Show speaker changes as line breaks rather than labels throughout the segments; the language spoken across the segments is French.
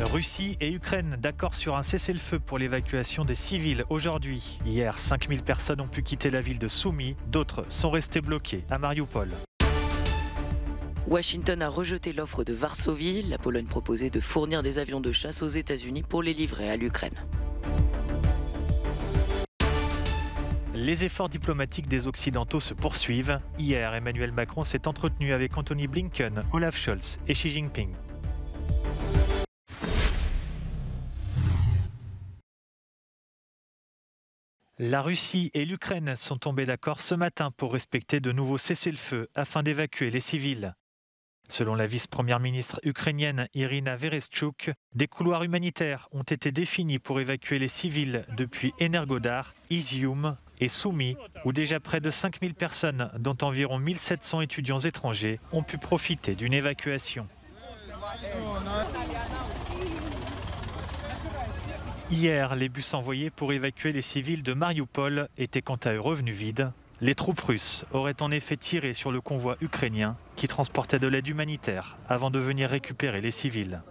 Russie et Ukraine d'accord sur un cessez-le-feu pour l'évacuation des civils aujourd'hui. Hier, 5000 personnes ont pu quitter la ville de Soumy, d'autres sont restées bloquées à Mariupol.
Washington a rejeté l'offre de Varsovie. La Pologne proposait de fournir des avions de chasse aux États-Unis pour les livrer à l'Ukraine.
Les efforts diplomatiques des Occidentaux se poursuivent. Hier, Emmanuel Macron s'est entretenu avec Anthony Blinken, Olaf Scholz et Xi Jinping. La Russie et l'Ukraine sont tombés d'accord ce matin pour respecter de nouveaux cessez-le-feu afin d'évacuer les civils. Selon la vice-première ministre ukrainienne Irina Vereshchuk, des couloirs humanitaires ont été définis pour évacuer les civils depuis Energodar, Izium et Soumy, où déjà près de 5000 personnes, dont environ 1700 étudiants étrangers, ont pu profiter d'une évacuation. Hier, les bus envoyés pour évacuer les civils de Mariupol étaient quant à eux revenus vides. Les troupes russes auraient en effet tiré sur le convoi ukrainien qui transportait de l'aide humanitaire avant de venir récupérer les civils.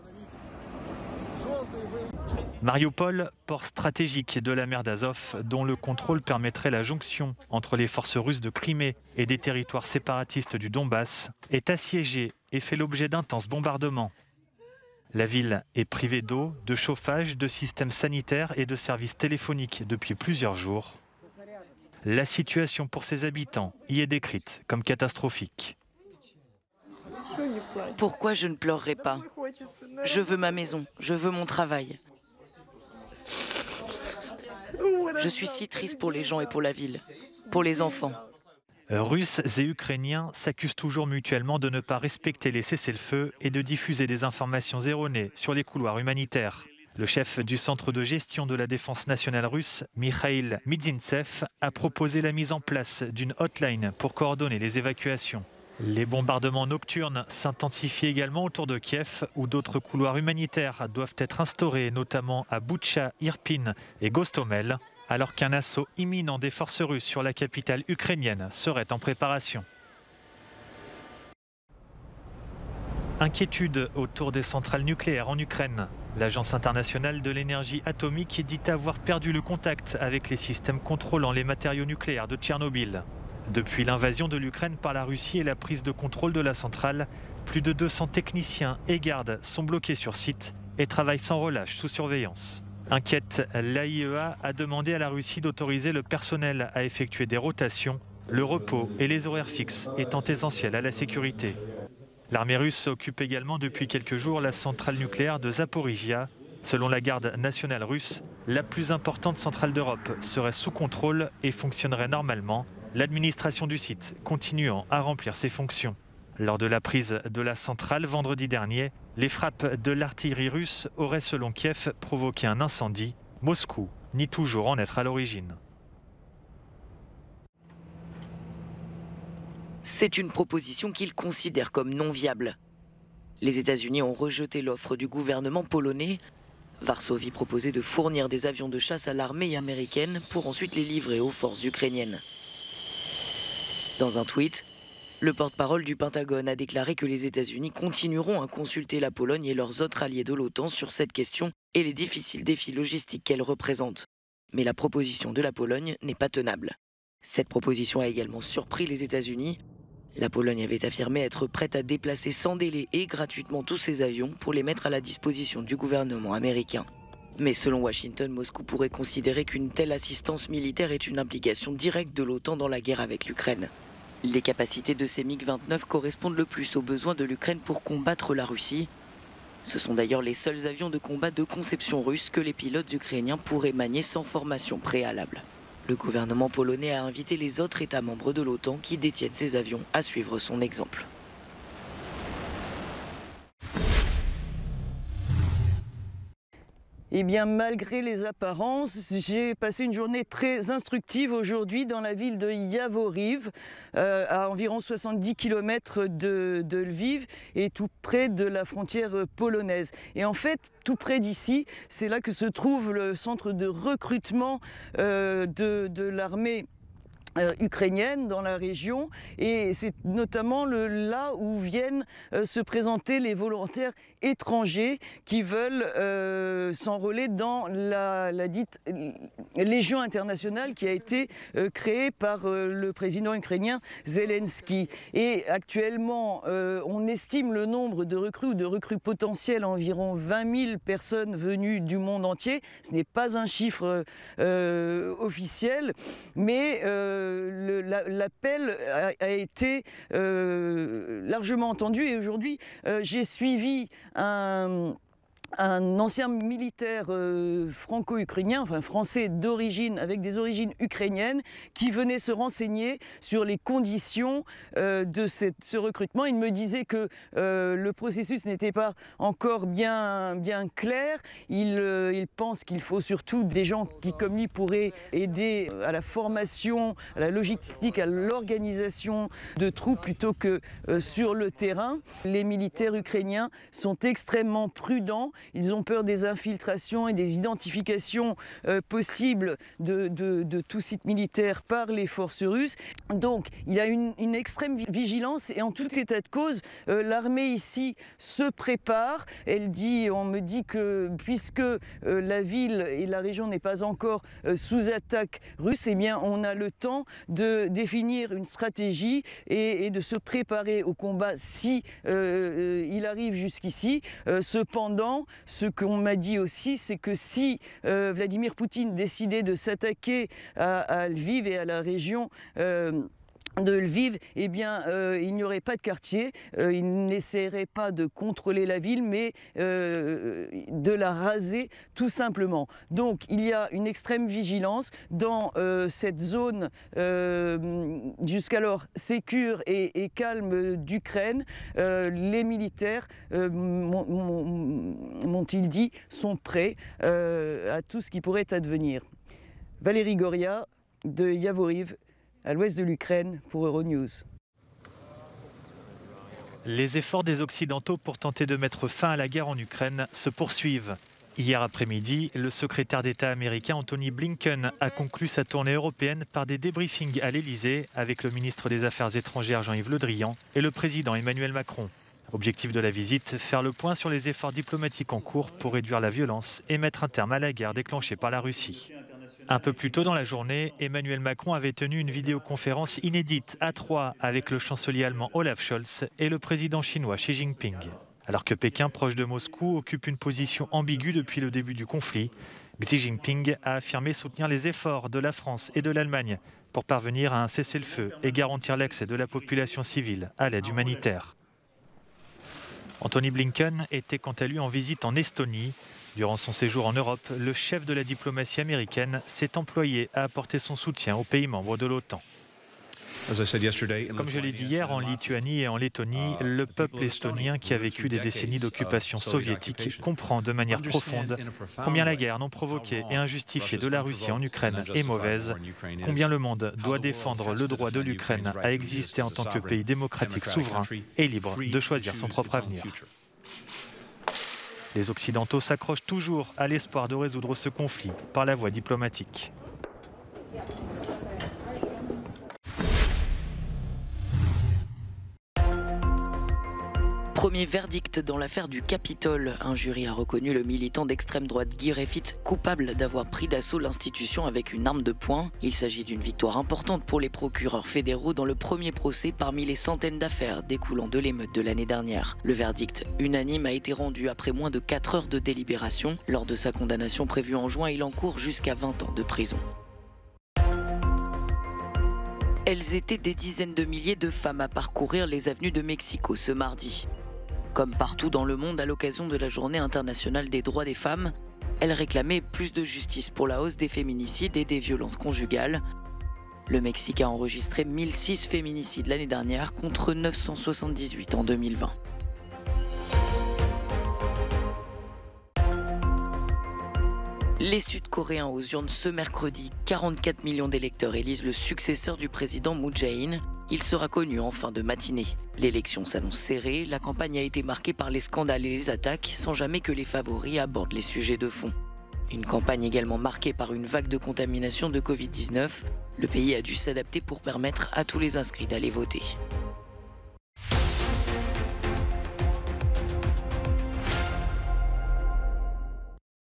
Mariupol, port stratégique de la mer d'Azov, dont le contrôle permettrait la jonction entre les forces russes de Crimée et des territoires séparatistes du Donbass, est assiégé et fait l'objet d'intenses bombardements. La ville est privée d'eau, de chauffage, de systèmes sanitaires et de services téléphoniques depuis plusieurs jours. La situation pour ses habitants y est décrite comme catastrophique.
Pourquoi je ne pleurerai pas? Je veux ma maison, je veux mon travail. Je suis si triste pour les gens et pour la ville, pour les enfants.
Russes et Ukrainiens s'accusent toujours mutuellement de ne pas respecter les cessez-le-feu et de diffuser des informations erronées sur les couloirs humanitaires. Le chef du centre de gestion de la défense nationale russe, Mikhail Midzintsev, a proposé la mise en place d'une hotline pour coordonner les évacuations. Les bombardements nocturnes s'intensifient également autour de Kiev, où d'autres couloirs humanitaires doivent être instaurés, notamment à Boutcha, Irpin et Gostomel, alors qu'un assaut imminent des forces russes sur la capitale ukrainienne serait en préparation. Inquiétude autour des centrales nucléaires en Ukraine. L'Agence internationale de l'énergie atomique dit avoir perdu le contact avec les systèmes contrôlant les matériaux nucléaires de Tchernobyl. Depuis l'invasion de l'Ukraine par la Russie et la prise de contrôle de la centrale, plus de 200 techniciens et gardes sont bloqués sur site et travaillent sans relâche sous surveillance. Inquiète, l'AIEA a demandé à la Russie d'autoriser le personnel à effectuer des rotations, le repos et les horaires fixes étant essentiels à la sécurité. L'armée russe occupe également depuis quelques jours la centrale nucléaire de Zaporizhia. Selon la garde nationale russe, la plus importante centrale d'Europe serait sous contrôle et fonctionnerait normalement, l'administration du site continuant à remplir ses fonctions. Lors de la prise de la centrale vendredi dernier, les frappes de l'artillerie russe auraient selon Kiev provoqué un incendie. Moscou nie toujours en être à l'origine.
C'est une proposition qu'ils considèrent comme non viable. Les États-Unis ont rejeté l'offre du gouvernement polonais. Varsovie proposait de fournir des avions de chasse à l'armée américaine pour ensuite les livrer aux forces ukrainiennes. Dans un tweet, le porte-parole du Pentagone a déclaré que les États-Unis continueront à consulter la Pologne et leurs autres alliés de l'OTAN sur cette question et les difficiles défis logistiques qu'elle représente. Mais la proposition de la Pologne n'est pas tenable. Cette proposition a également surpris les États-Unis. La Pologne avait affirmé être prête à déplacer sans délai et gratuitement tous ses avions pour les mettre à la disposition du gouvernement américain. Mais selon Washington, Moscou pourrait considérer qu'une telle assistance militaire est une implication directe de l'OTAN dans la guerre avec l'Ukraine. Les capacités de ces MiG-29 correspondent le plus aux besoins de l'Ukraine pour combattre la Russie. Ce sont d'ailleurs les seuls avions de combat de conception russe que les pilotes ukrainiens pourraient manier sans formation préalable. Le gouvernement polonais a invité les autres États membres de l'OTAN qui détiennent ces avions à suivre son exemple.
Eh bien, malgré les apparences, j'ai passé une journée très instructive aujourd'hui dans la ville de Yavoriv, à environ 70 km de Lviv et tout près de la frontière polonaise. Et en fait, tout près d'ici, c'est là que se trouve le centre de recrutement de l'armée ukrainienne dans la région, et c'est notamment là où viennent se présenter les volontaires étrangers qui veulent s'enrôler dans la dite Légion internationale qui a été créée par le président ukrainien Zelensky. Et actuellement, on estime le nombre de recrues ou de recrues potentielles à environ 20 000 personnes venues du monde entier. Ce n'est pas un chiffre officiel, mais l'appel a été largement entendu. Et aujourd'hui, j'ai suivi un ancien militaire franco-ukrainien, enfin français d'origine, avec des origines ukrainiennes, qui venait se renseigner sur les conditions de ce recrutement. Il me disait que le processus n'était pas encore bien clair. Il pense qu'il faut surtout des gens qui, comme lui, pourraient aider à la formation, à la logistique, à l'organisation de troupes plutôt que sur le terrain. Les militaires ukrainiens sont extrêmement prudents. Ils ont peur des infiltrations et des identifications possibles de tout site militaire par les forces russes. Donc il y a une extrême vigilance et en tout état de cause, l'armée ici se prépare. On me dit que puisque la ville et la région n'est pas encore sous attaque russe, eh bien on a le temps de définir une stratégie et de se préparer au combat si il arrive jusqu'ici. Cependant, ce qu'on m'a dit aussi, c'est que si Vladimir Poutine décidait de s'attaquer à Lviv et à la région de Lviv, eh bien, il n'y aurait pas de quartier, il n'essaierait pas de contrôler la ville, mais de la raser tout simplement. Donc, il y a une extrême vigilance dans cette zone jusqu'alors sécure et calme d'Ukraine. Les militaires, m'ont-ils dit, sont prêts à tout ce qui pourrait advenir. Valérie Goria de Yavoriv, à l'ouest de l'Ukraine, pour Euronews.
Les efforts des Occidentaux pour tenter de mettre fin à la guerre en Ukraine se poursuivent. Hier après-midi, le secrétaire d'État américain Antony Blinken a conclu sa tournée européenne par des débriefings à l'Elysée avec le ministre des Affaires étrangères Jean-Yves Le Drian et le président Emmanuel Macron. Objectif de la visite, faire le point sur les efforts diplomatiques en cours pour réduire la violence et mettre un terme à la guerre déclenchée par la Russie. Un peu plus tôt dans la journée, Emmanuel Macron avait tenu une vidéoconférence inédite à trois avec le chancelier allemand Olaf Scholz et le président chinois Xi Jinping. Alors que Pékin, proche de Moscou, occupe une position ambiguë depuis le début du conflit, Xi Jinping a affirmé soutenir les efforts de la France et de l'Allemagne pour parvenir à un cessez-le-feu et garantir l'accès de la population civile à l'aide humanitaire. Antony Blinken était quant à lui en visite en Estonie. Durant son séjour en Europe, le chef de la diplomatie américaine s'est employé à apporter son soutien aux pays membres de l'OTAN. Comme je l'ai dit hier, en Lituanie et en Lettonie, le peuple estonien qui a vécu des décennies d'occupation soviétique comprend de manière profonde combien la guerre non provoquée et injustifiée de la Russie en Ukraine est mauvaise, combien le monde doit défendre le droit de l'Ukraine à exister en tant que pays démocratique souverain et libre de choisir son propre avenir. Les Occidentaux s'accrochent toujours à l'espoir de résoudre ce conflit par la voie diplomatique.
Premier verdict dans l'affaire du Capitole. Un jury a reconnu le militant d'extrême droite Guy Refit coupable d'avoir pris d'assaut l'institution avec une arme de poing. Il s'agit d'une victoire importante pour les procureurs fédéraux dans le premier procès parmi les centaines d'affaires découlant de l'émeute de l'année dernière. Le verdict unanime a été rendu après moins de 4 heures de délibération. Lors de sa condamnation prévue en juin, il encourt jusqu'à 20 ans de prison. Elles étaient des dizaines de milliers de femmes à parcourir les avenues de Mexico ce mardi. Comme partout dans le monde à l'occasion de la Journée internationale des droits des femmes, elles réclamaient plus de justice pour la hausse des féminicides et des violences conjugales. Le Mexique a enregistré 1006 féminicides l'année dernière contre 978 en 2020. Les Sud-Coréens aux urnes ce mercredi, 44 millions d'électeurs élisent le successeur du président Moon Jae-in. Il sera connu en fin de matinée. L'élection s'annonce serrée, la campagne a été marquée par les scandales et les attaques, sans jamais que les favoris abordent les sujets de fond. Une campagne également marquée par une vague de contamination de Covid-19. Le pays a dû s'adapter pour permettre à tous les inscrits d'aller voter.